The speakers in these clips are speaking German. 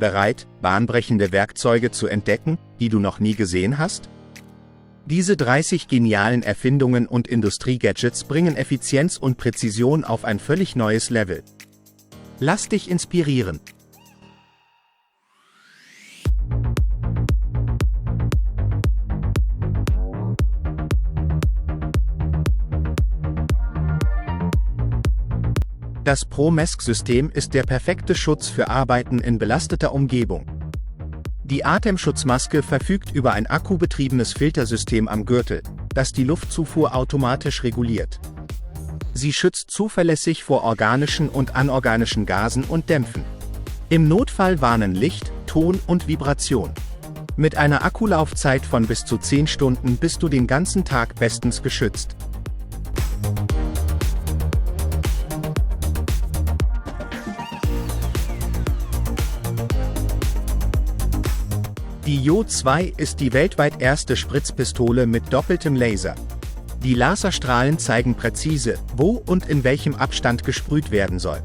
Bereit, bahnbrechende Werkzeuge zu entdecken, die du noch nie gesehen hast? Diese 30 genialen Erfindungen und Industriegadgets bringen Effizienz und Präzision auf ein völlig neues Level. Lass dich inspirieren. Das Pro-Mesk-System ist der perfekte Schutz für Arbeiten in belasteter Umgebung. Die Atemschutzmaske verfügt über ein akkubetriebenes Filtersystem am Gürtel, das die Luftzufuhr automatisch reguliert. Sie schützt zuverlässig vor organischen und anorganischen Gasen und Dämpfen. Im Notfall warnen Licht, Ton und Vibration. Mit einer Akkulaufzeit von bis zu 10 Stunden bist du den ganzen Tag bestens geschützt. Die Jo-2 ist die weltweit erste Spritzpistole mit doppeltem Laser. Die Laserstrahlen zeigen präzise, wo und in welchem Abstand gesprüht werden soll.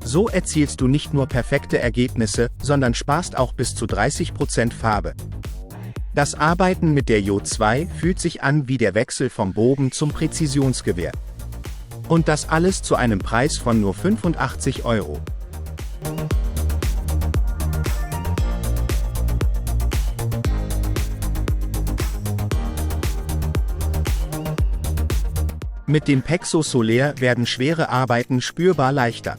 So erzielst du nicht nur perfekte Ergebnisse, sondern sparst auch bis zu 30% Farbe. Das Arbeiten mit der Jo-2 fühlt sich an wie der Wechsel vom Bogen zum Präzisionsgewehr. Und das alles zu einem Preis von nur 85 €. Mit dem Pexo Solaire werden schwere Arbeiten spürbar leichter.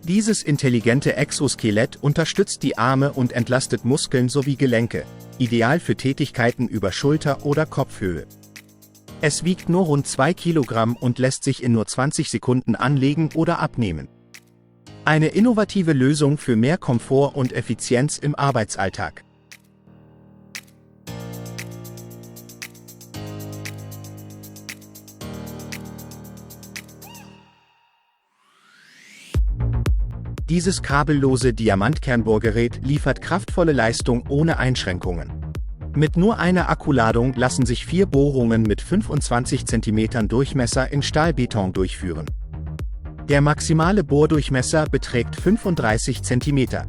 Dieses intelligente Exoskelett unterstützt die Arme und entlastet Muskeln sowie Gelenke, ideal für Tätigkeiten über Schulter- oder Kopfhöhe. Es wiegt nur rund 2 Kilogramm und lässt sich in nur 20 Sekunden anlegen oder abnehmen. Eine innovative Lösung für mehr Komfort und Effizienz im Arbeitsalltag. Dieses kabellose Diamantkernbohrgerät liefert kraftvolle Leistung ohne Einschränkungen. Mit nur einer Akkuladung lassen sich 4 Bohrungen mit 25 cm Durchmesser in Stahlbeton durchführen. Der maximale Bohrdurchmesser beträgt 35 cm.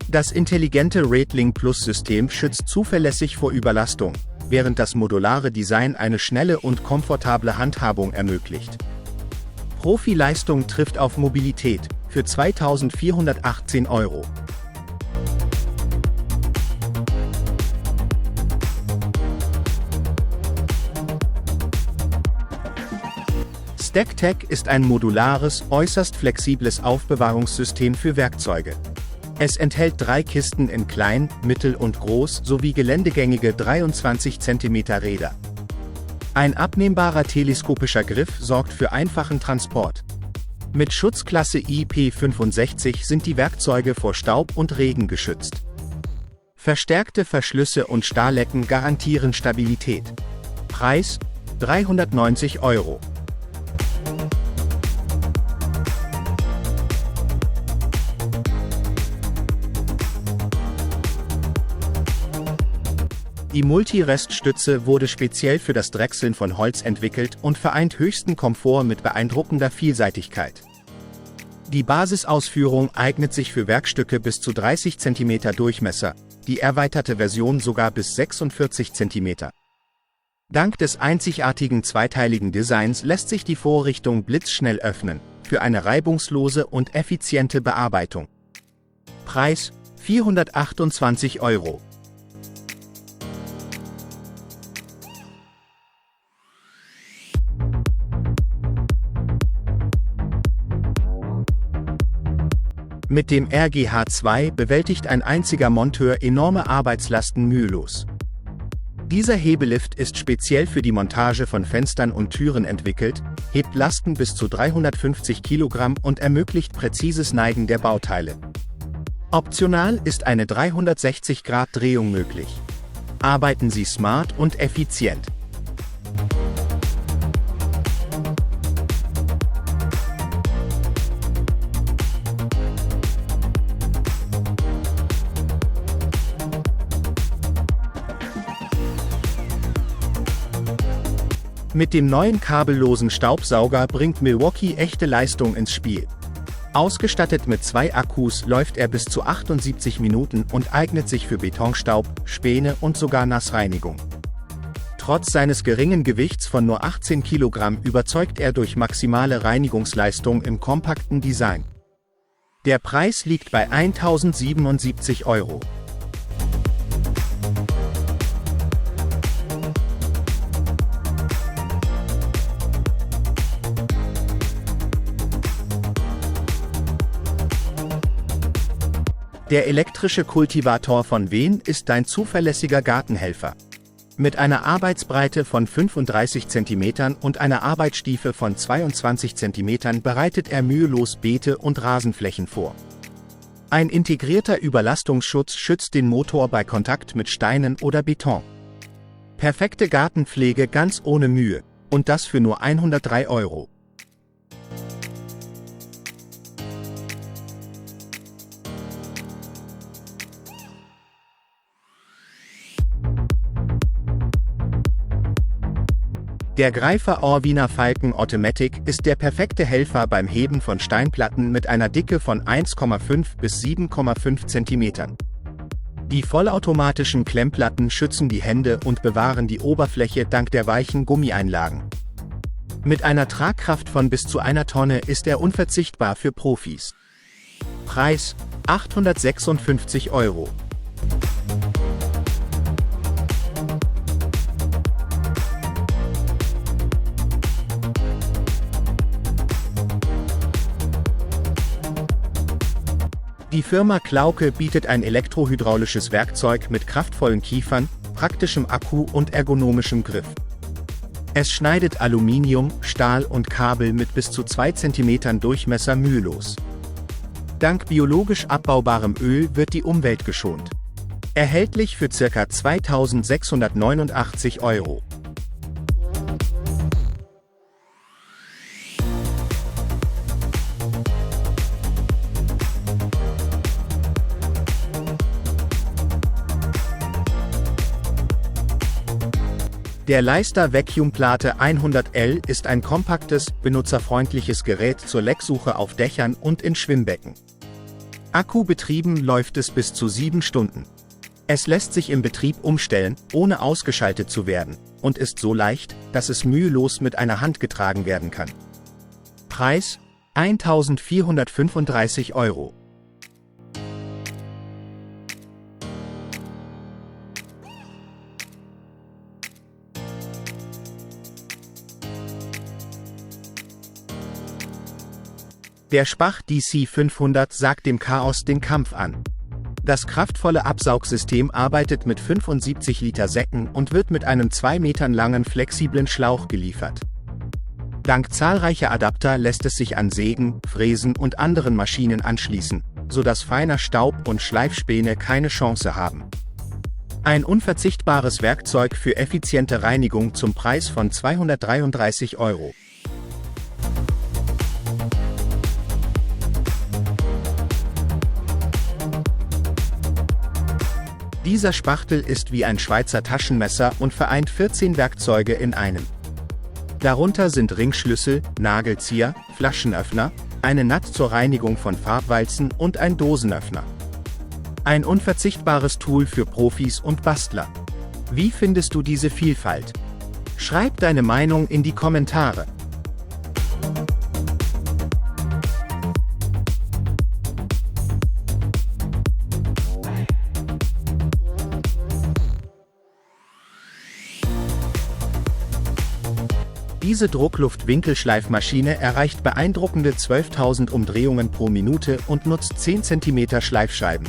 Das intelligente Rattling Plus System schützt zuverlässig vor Überlastung, während das modulare Design eine schnelle und komfortable Handhabung ermöglicht. Profileistung trifft auf Mobilität für 2.418 €. StackTech ist ein modulares, äußerst flexibles Aufbewahrungssystem für Werkzeuge. Es enthält 3 Kisten in klein, mittel und groß sowie geländegängige 23 cm Räder. Ein abnehmbarer teleskopischer Griff sorgt für einfachen Transport. Mit Schutzklasse IP65 sind die Werkzeuge vor Staub und Regen geschützt. Verstärkte Verschlüsse und Stahllecken garantieren Stabilität. Preis: 390 €. Die Multireststütze wurde speziell für das Drechseln von Holz entwickelt und vereint höchsten Komfort mit beeindruckender Vielseitigkeit. Die Basisausführung eignet sich für Werkstücke bis zu 30 cm Durchmesser, die erweiterte Version sogar bis 46 cm. Dank des einzigartigen zweiteiligen Designs lässt sich die Vorrichtung blitzschnell öffnen, für eine reibungslose und effiziente Bearbeitung. Preis: 428 €. Mit dem RGH2 bewältigt ein einziger Monteur enorme Arbeitslasten mühelos. Dieser Hebelift ist speziell für die Montage von Fenstern und Türen entwickelt, hebt Lasten bis zu 350 Kilogramm und ermöglicht präzises Neigen der Bauteile. Optional ist eine 360-Grad-Drehung möglich. Arbeiten Sie smart und effizient. Mit dem neuen kabellosen Staubsauger bringt Milwaukee echte Leistung ins Spiel. Ausgestattet mit 2 Akkus läuft er bis zu 78 Minuten und eignet sich für Betonstaub, Späne und sogar Nassreinigung. Trotz seines geringen Gewichts von nur 18 Kilogramm überzeugt er durch maximale Reinigungsleistung im kompakten Design. Der Preis liegt bei 1.077 €. Der elektrische Kultivator von Wen ist dein zuverlässiger Gartenhelfer. Mit einer Arbeitsbreite von 35 cm und einer Arbeitstiefe von 22 cm bereitet er mühelos Beete und Rasenflächen vor. Ein integrierter Überlastungsschutz schützt den Motor bei Kontakt mit Steinen oder Beton. Perfekte Gartenpflege ganz ohne Mühe. Und das für nur 103 €. Der Greifer Orvina Falcon Automatic ist der perfekte Helfer beim Heben von Steinplatten mit einer Dicke von 1,5 bis 7,5 cm. Die vollautomatischen Klemmplatten schützen die Hände und bewahren die Oberfläche dank der weichen Gummieinlagen. Mit einer Tragkraft von bis zu 1 Tonne ist er unverzichtbar für Profis. Preis: 856 €. Die Firma Klauke bietet ein elektrohydraulisches Werkzeug mit kraftvollen Kiefern, praktischem Akku und ergonomischem Griff. Es schneidet Aluminium, Stahl und Kabel mit bis zu 2 cm Durchmesser mühelos. Dank biologisch abbaubarem Öl wird die Umwelt geschont. Erhältlich für ca. 2.689 €. Der Leister Vacuum Plate 100L ist ein kompaktes, benutzerfreundliches Gerät zur Lecksuche auf Dächern und in Schwimmbecken. Akkubetrieben läuft es bis zu 7 Stunden. Es lässt sich im Betrieb umstellen, ohne ausgeschaltet zu werden, und ist so leicht, dass es mühelos mit einer Hand getragen werden kann. Preis: 1.435 €. Der Spach DC 500 sagt dem Chaos den Kampf an. Das kraftvolle Absaugsystem arbeitet mit 75 Liter Säcken und wird mit einem 2 Metern langen flexiblen Schlauch geliefert. Dank zahlreicher Adapter lässt es sich an Sägen, Fräsen und anderen Maschinen anschließen, sodass feiner Staub und Schleifspäne keine Chance haben. Ein unverzichtbares Werkzeug für effiziente Reinigung zum Preis von 233 €. Dieser Spachtel ist wie ein Schweizer Taschenmesser und vereint 14 Werkzeuge in einem. Darunter sind Ringschlüssel, Nagelzieher, Flaschenöffner, eine Naht zur Reinigung von Farbwalzen und ein Dosenöffner. Ein unverzichtbares Tool für Profis und Bastler. Wie findest du diese Vielfalt? Schreib deine Meinung in die Kommentare. Diese Druckluft-Winkelschleifmaschine erreicht beeindruckende 12.000 Umdrehungen pro Minute und nutzt 10 cm Schleifscheiben.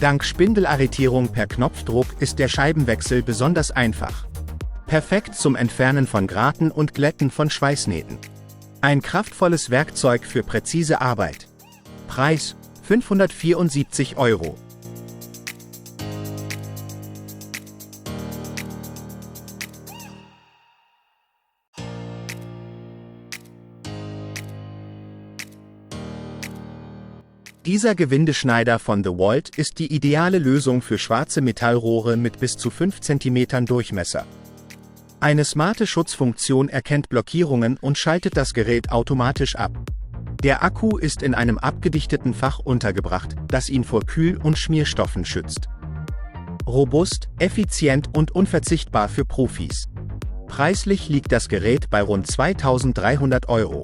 Dank Spindelarretierung per Knopfdruck ist der Scheibenwechsel besonders einfach. Perfekt zum Entfernen von Graten und Glätten von Schweißnähten. Ein kraftvolles Werkzeug für präzise Arbeit. Preis: 574 €. Dieser Gewindeschneider von DeWalt ist die ideale Lösung für schwarze Metallrohre mit bis zu 5 cm Durchmesser. Eine smarte Schutzfunktion erkennt Blockierungen und schaltet das Gerät automatisch ab. Der Akku ist in einem abgedichteten Fach untergebracht, das ihn vor Kühl- und Schmierstoffen schützt. Robust, effizient und unverzichtbar für Profis. Preislich liegt das Gerät bei rund 2.300 €.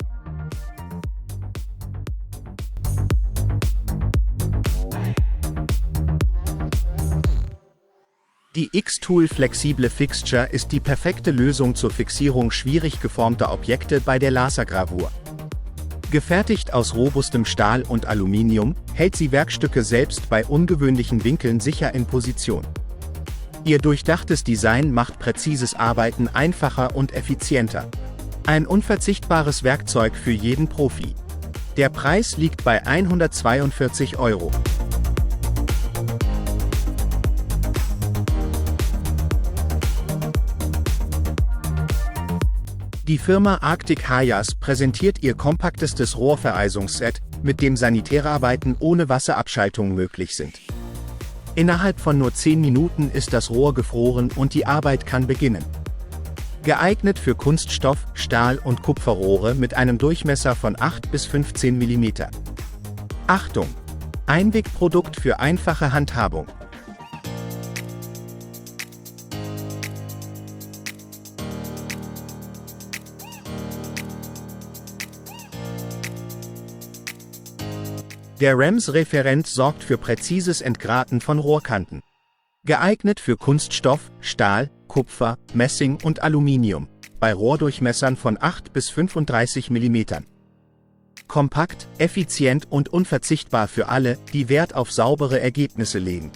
Die X-Tool Flexible Fixture ist die perfekte Lösung zur Fixierung schwierig geformter Objekte bei der Lasergravur. Gefertigt aus robustem Stahl und Aluminium, hält sie Werkstücke selbst bei ungewöhnlichen Winkeln sicher in Position. Ihr durchdachtes Design macht präzises Arbeiten einfacher und effizienter. Ein unverzichtbares Werkzeug für jeden Profi. Der Preis liegt bei 142 €. Die Firma Arctic Hayas präsentiert ihr kompaktestes Rohrvereisungsset, mit dem Sanitärarbeiten ohne Wasserabschaltung möglich sind. Innerhalb von nur 10 Minuten ist das Rohr gefroren und die Arbeit kann beginnen. Geeignet für Kunststoff-, Stahl- und Kupferrohre mit einem Durchmesser von 8 bis 15 mm. Achtung! Einwegprodukt für einfache Handhabung. Der REMS-Referent sorgt für präzises Entgraten von Rohrkanten. Geeignet für Kunststoff, Stahl, Kupfer, Messing und Aluminium, bei Rohrdurchmessern von 8 bis 35 mm. Kompakt, effizient und unverzichtbar für alle, die Wert auf saubere Ergebnisse legen.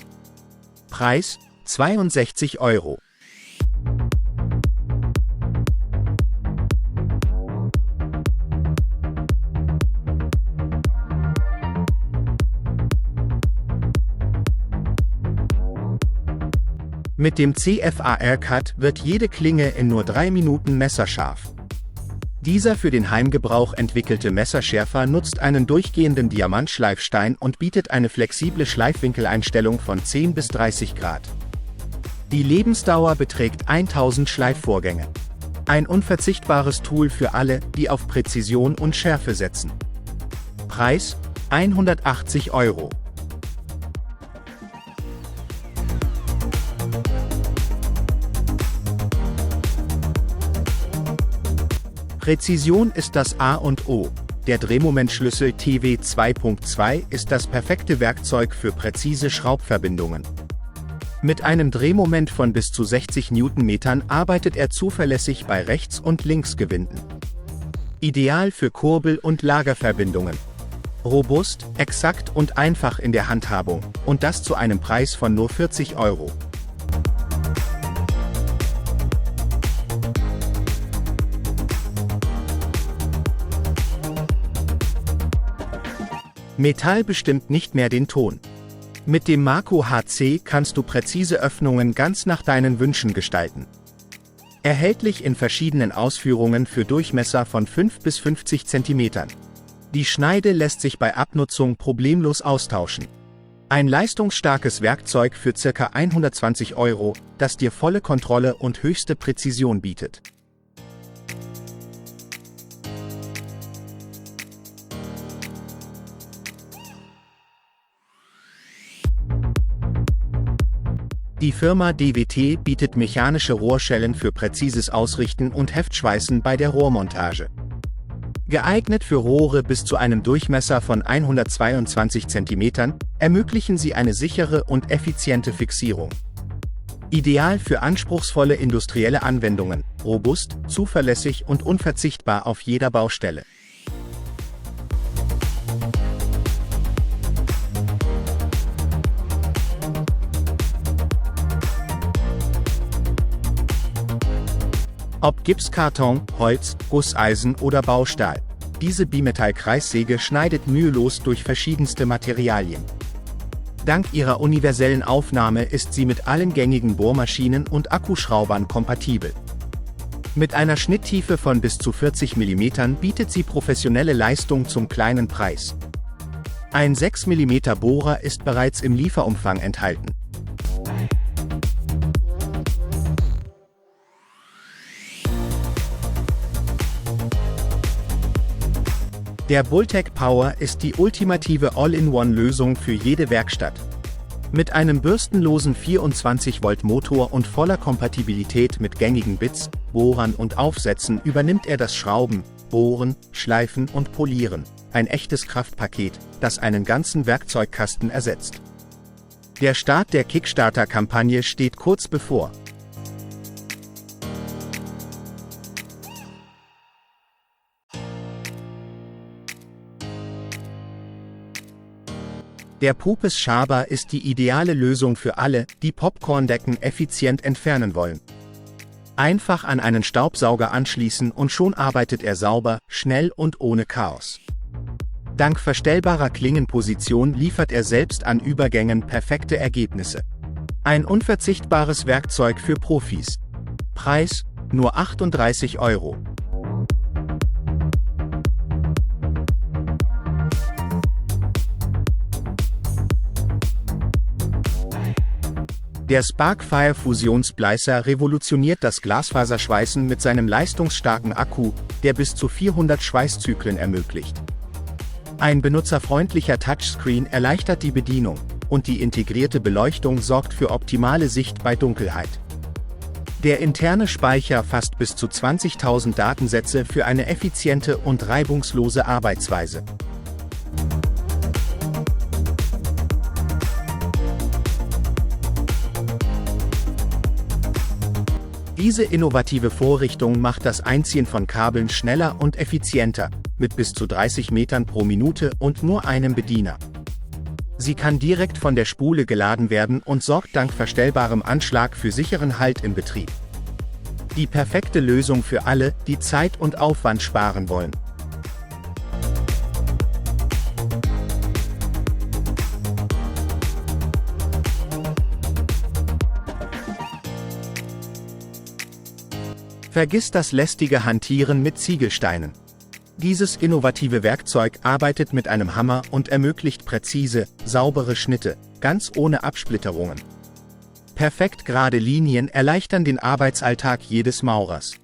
Preis: 62 €. Mit dem CFAR-Cut wird jede Klinge in nur 3 Minuten messerscharf. Dieser für den Heimgebrauch entwickelte Messerschärfer nutzt einen durchgehenden Diamantschleifstein und bietet eine flexible Schleifwinkeleinstellung von 10 bis 30 Grad. Die Lebensdauer beträgt 1000 Schleifvorgänge. Ein unverzichtbares Tool für alle, die auf Präzision und Schärfe setzen. Preis: 180 €. Präzision ist das A und O. Der Drehmomentschlüssel TW 2.2 ist das perfekte Werkzeug für präzise Schraubverbindungen. Mit einem Drehmoment von bis zu 60 Newtonmetern arbeitet er zuverlässig bei Rechts- und Linksgewinden. Ideal für Kurbel- und Lagerverbindungen. Robust, exakt und einfach in der Handhabung, und das zu einem Preis von nur 40 €. Metall bestimmt nicht mehr den Ton. Mit dem Marco HC kannst du präzise Öffnungen ganz nach deinen Wünschen gestalten. Erhältlich in verschiedenen Ausführungen für Durchmesser von 5 bis 50 cm. Die Schneide lässt sich bei Abnutzung problemlos austauschen. Ein leistungsstarkes Werkzeug für ca. 120 €, das dir volle Kontrolle und höchste Präzision bietet. Die Firma DWT bietet mechanische Rohrschellen für präzises Ausrichten und Heftschweißen bei der Rohrmontage. Geeignet für Rohre bis zu einem Durchmesser von 122 cm, ermöglichen sie eine sichere und effiziente Fixierung. Ideal für anspruchsvolle industrielle Anwendungen, robust, zuverlässig und unverzichtbar auf jeder Baustelle. Ob Gipskarton, Holz, Gusseisen oder Baustahl. Diese Bimetall-Kreissäge schneidet mühelos durch verschiedenste Materialien. Dank ihrer universellen Aufnahme ist sie mit allen gängigen Bohrmaschinen und Akkuschraubern kompatibel. Mit einer Schnitttiefe von bis zu 40 mm bietet sie professionelle Leistung zum kleinen Preis. Ein 6 mm Bohrer ist bereits im Lieferumfang enthalten. Der Bultec Power ist die ultimative All-in-One-Lösung für jede Werkstatt. Mit einem bürstenlosen 24-Volt-Motor und voller Kompatibilität mit gängigen Bits, Bohrern und Aufsätzen übernimmt er das Schrauben, Bohren, Schleifen und Polieren. Ein echtes Kraftpaket, das einen ganzen Werkzeugkasten ersetzt. Der Start der Kickstarter-Kampagne steht kurz bevor. Der Pupes Schaber ist die ideale Lösung für alle, die Popcorndecken effizient entfernen wollen. Einfach an einen Staubsauger anschließen und schon arbeitet er sauber, schnell und ohne Chaos. Dank verstellbarer Klingenposition liefert er selbst an Übergängen perfekte Ergebnisse. Ein unverzichtbares Werkzeug für Profis. Preis: nur 38 €. Der Sparkfire Fusionsbleißer revolutioniert das Glasfaserschweißen mit seinem leistungsstarken Akku, der bis zu 400 Schweißzyklen ermöglicht. Ein benutzerfreundlicher Touchscreen erleichtert die Bedienung, und die integrierte Beleuchtung sorgt für optimale Sicht bei Dunkelheit. Der interne Speicher fasst bis zu 20.000 Datensätze für eine effiziente und reibungslose Arbeitsweise. Diese innovative Vorrichtung macht das Einziehen von Kabeln schneller und effizienter, mit bis zu 30 Metern pro Minute und nur einem Bediener. Sie kann direkt von der Spule geladen werden und sorgt dank verstellbarem Anschlag für sicheren Halt im Betrieb. Die perfekte Lösung für alle, die Zeit und Aufwand sparen wollen. Vergiss das lästige Hantieren mit Ziegelsteinen. Dieses innovative Werkzeug arbeitet mit einem Hammer und ermöglicht präzise, saubere Schnitte, ganz ohne Absplitterungen. Perfekt gerade Linien erleichtern den Arbeitsalltag jedes Maurers.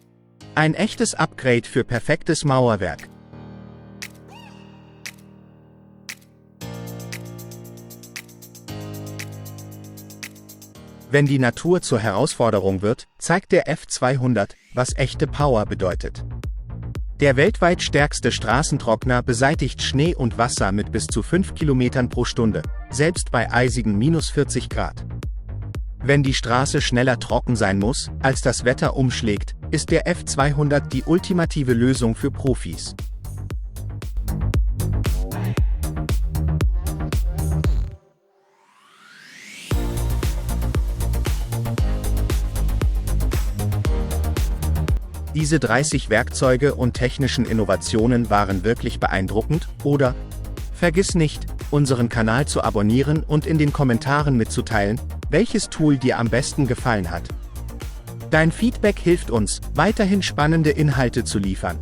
Ein echtes Upgrade für perfektes Mauerwerk. Wenn die Natur zur Herausforderung wird, zeigt der F200, was echte Power bedeutet. Der weltweit stärkste Straßentrockner beseitigt Schnee und Wasser mit bis zu 5 Kilometern pro Stunde, selbst bei eisigen -40 Grad. Wenn die Straße schneller trocken sein muss, als das Wetter umschlägt, ist der F200 die ultimative Lösung für Profis. Diese 30 Werkzeuge und technischen Innovationen waren wirklich beeindruckend, oder? Vergiss nicht, unseren Kanal zu abonnieren und in den Kommentaren mitzuteilen, welches Tool dir am besten gefallen hat. Dein Feedback hilft uns, weiterhin spannende Inhalte zu liefern.